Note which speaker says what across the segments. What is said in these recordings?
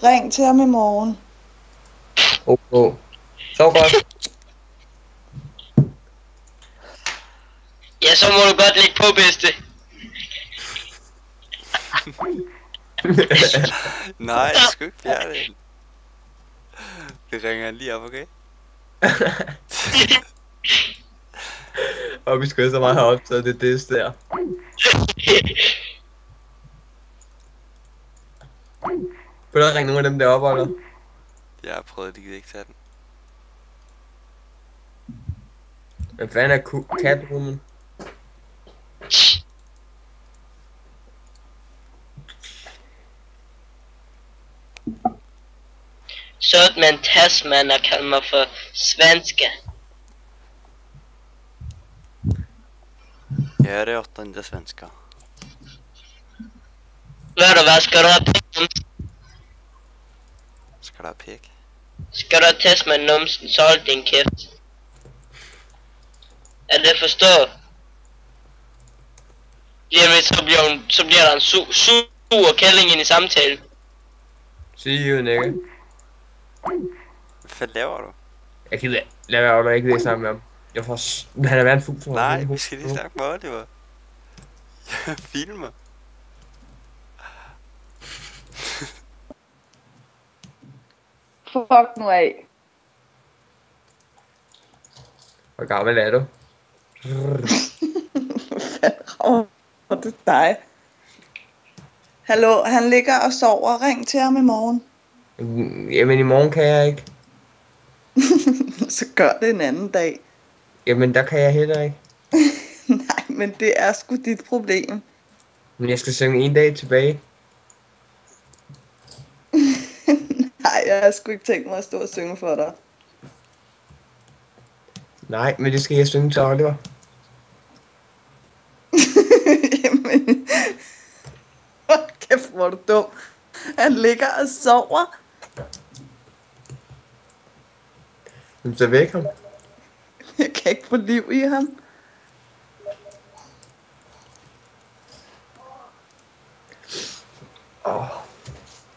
Speaker 1: Ring til ham i morgen.
Speaker 2: Okay. Sov godt.
Speaker 3: Ja, så må du godt lægge på, bedste.
Speaker 4: Nej, jeg skal ikke fjerne den. Det ringer han lige op, okay?
Speaker 2: Og vi skal så meget have optaget det der. Vil du ringe nogle af dem deroppe, eller?
Speaker 4: Jeg har prøvet, de kan ikke tage den.
Speaker 2: Hvad fanden er katrummen?
Speaker 3: Så man Tasman og kalder mig for svenska.
Speaker 4: Ja, det är 8:e svenska.
Speaker 3: Ved du hvad, skal du have penge?
Speaker 4: Ska du ha pek?
Speaker 3: Skal du have Tasman numsen, så hold din kæft. Er det forstået? Så bliver der en sur kælling ind i samtalen.
Speaker 2: See you, nigga.
Speaker 4: Hvad fanden laver du?
Speaker 2: Jeg gider lad være, at ikke det snakke med ham. Jeg får han er været en fugl.
Speaker 4: Nej, vi skal lige snakke med Oliver. Jeg filmer.
Speaker 1: Fuck nu af.
Speaker 2: Hvor gammel er du?
Speaker 1: Hvad det er dig? Hallo, han ligger og sover. Ring til ham i morgen.
Speaker 2: Jamen i morgen kan jeg ikke.
Speaker 1: Så gør det en anden dag.
Speaker 2: Jamen der kan jeg heller ikke.
Speaker 1: Nej, men det er sgu dit problem.
Speaker 2: Men jeg skal synge en dag tilbage.
Speaker 1: Nej, jeg har sgu ikke tænkt mig at stå og synge for dig.
Speaker 2: Nej, men det skal jeg synge til Oliver.
Speaker 1: Jamen, hold kæft, hvor er du dum. Han ligger og sover.
Speaker 2: Men så væk ham.
Speaker 1: Jeg kan ikke få liv i ham.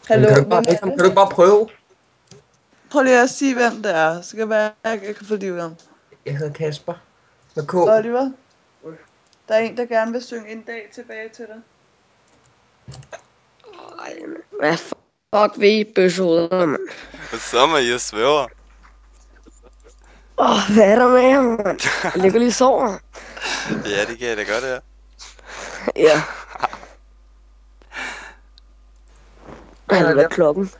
Speaker 1: Hallo,
Speaker 2: Kan du bare prøve?
Speaker 1: prøv lige at sige, hvem det er. Så kan det være, at jeg kan få liv i ham.
Speaker 2: Jeg hedder Kasper. Med K.
Speaker 1: Oliver, der er en, der gerne vil synge en dag tilbage til dig.
Speaker 5: Ej, hvad fuck ved I bøssehoveder, mand?
Speaker 4: Hvad så med I svæver?
Speaker 5: Hvad er der med jer, mand? Jeg ligger lige og sover.
Speaker 4: Ja, det kan jeg da godt, ja.
Speaker 5: Ja. Hvad er klokken?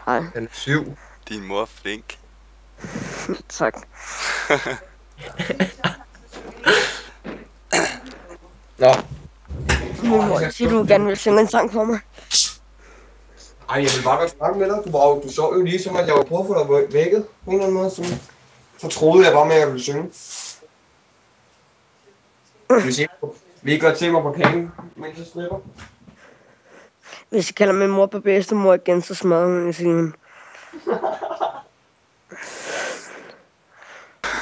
Speaker 5: Hej,
Speaker 2: Den er 7.
Speaker 4: Din mor er flink.
Speaker 5: tak.
Speaker 2: Nå.
Speaker 5: Min mor siger, du gerne vil synge en sang for mig.
Speaker 2: Ej, jeg vil bare godt snakke med dig. Du sov jo lige som, at jeg var på at få dig vækket på en eller anden måde. Så troede jeg bare med, at jeg ville synge. Hvis I vil I godt se mig på kagen, mens jeg stripper?
Speaker 5: Hvis jeg kalder min mor på bedstemor igen, så smadrer hun i sin.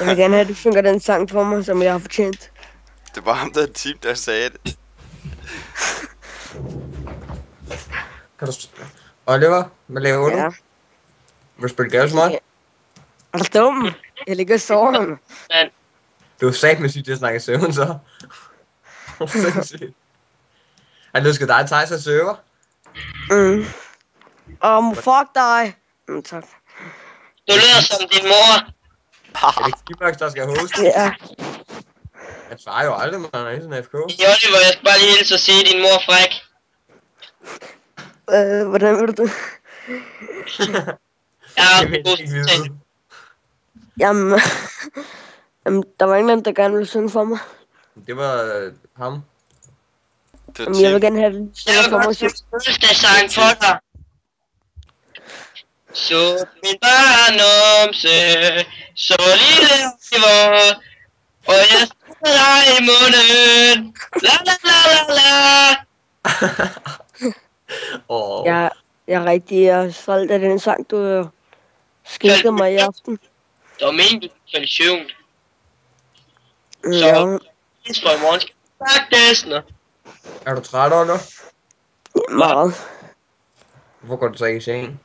Speaker 5: Jeg vil gerne have, at du synger den sang for mig, som jeg har fortjent.
Speaker 4: Det var ham, der er team, der sagde det.
Speaker 2: Kan du... Oliver, hvad laver du?
Speaker 5: Ja.
Speaker 2: Vil du spille gavesmål?
Speaker 5: Er du dum? Jeg ligger og sover.
Speaker 3: Men
Speaker 2: Du er sagt med sygt, at jeg snakker søvn, så. Sindssygt. Nu skal dig tage sig server.
Speaker 5: Fuck dig. Tak.
Speaker 3: du lyder som din mor.
Speaker 2: Er det ikke Skibox, der skal hoste?
Speaker 5: Ja.
Speaker 2: Han svarer jo aldrig, når han er sådan en FK.
Speaker 3: Oliver, jeg skal bare lige hilse og sige, din mor er fræk.
Speaker 5: Hvordan vil du det?
Speaker 3: Ja,
Speaker 2: Det vil jeg ikke vide.
Speaker 5: Jamen, der var ingen, der gerne ville synge for mig.
Speaker 2: Det var ham.
Speaker 4: Det var
Speaker 5: Jamen, jeg vil
Speaker 4: team.
Speaker 5: gerne have det
Speaker 3: jeg
Speaker 5: synger
Speaker 3: vil
Speaker 5: for mig.
Speaker 3: godt synge fødselsdagssang for dig. Så min barndomse, så lille Oliver, og jeg sidder dig i munden. La la la la la.
Speaker 5: Jeg er rigtig stolt af den sang, du skænkede mig i aften.
Speaker 3: Det var meningen, du skulle i søvn.
Speaker 5: Ja,
Speaker 3: For i morgen skal vi snakke.
Speaker 2: Er du træt, Oliver?
Speaker 5: meget.
Speaker 2: Hvorfor går du så ikke i seng?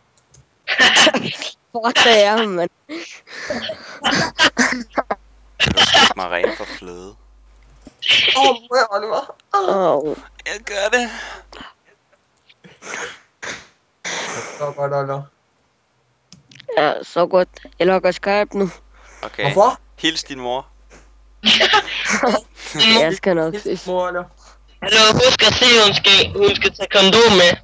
Speaker 5: Fuck det er, mand.
Speaker 4: Kan du stikke mig ren for fløde?
Speaker 2: Oliver.
Speaker 5: Åh,
Speaker 4: Jeg gør det.
Speaker 2: Så godt, Oliver.
Speaker 5: ja, så godt. Jeg lukker Skype nu.
Speaker 4: Okay.
Speaker 2: Hvorfor?
Speaker 4: Hils din mor.
Speaker 5: Jeg skal nok ses.
Speaker 2: Mor, Oliver.
Speaker 3: Hallo, husk at se, hun skal tage kondom med.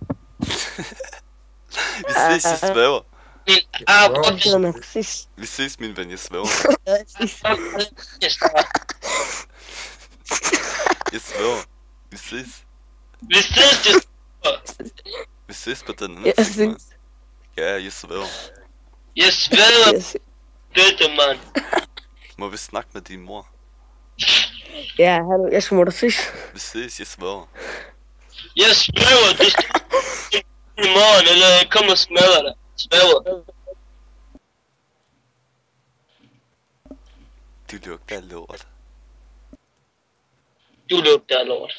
Speaker 4: Vi ses, jeg svæver.
Speaker 3: Min
Speaker 5: Jeg skal nok ses.
Speaker 4: Vi ses, min ven, jeg svæver. Jeg svæver. Vi ses.
Speaker 3: Vi ses,
Speaker 4: Vi ses på den
Speaker 5: Jeg
Speaker 4: anden side, mand.
Speaker 5: ses.
Speaker 4: Ja, jeg svæver.
Speaker 3: jeg sveder
Speaker 5: Jeg ses.
Speaker 3: døde, mand.
Speaker 4: Må vi snakke med din mor?
Speaker 5: Ja, hallo, jeg skal må da ses.
Speaker 4: Vi ses, jeg svæver.
Speaker 3: Jeg svæver, det står i morgen, eller jeg kommer og smadrer dig. Svæver.
Speaker 4: Du lugter af lort.
Speaker 3: Du lugter af lort.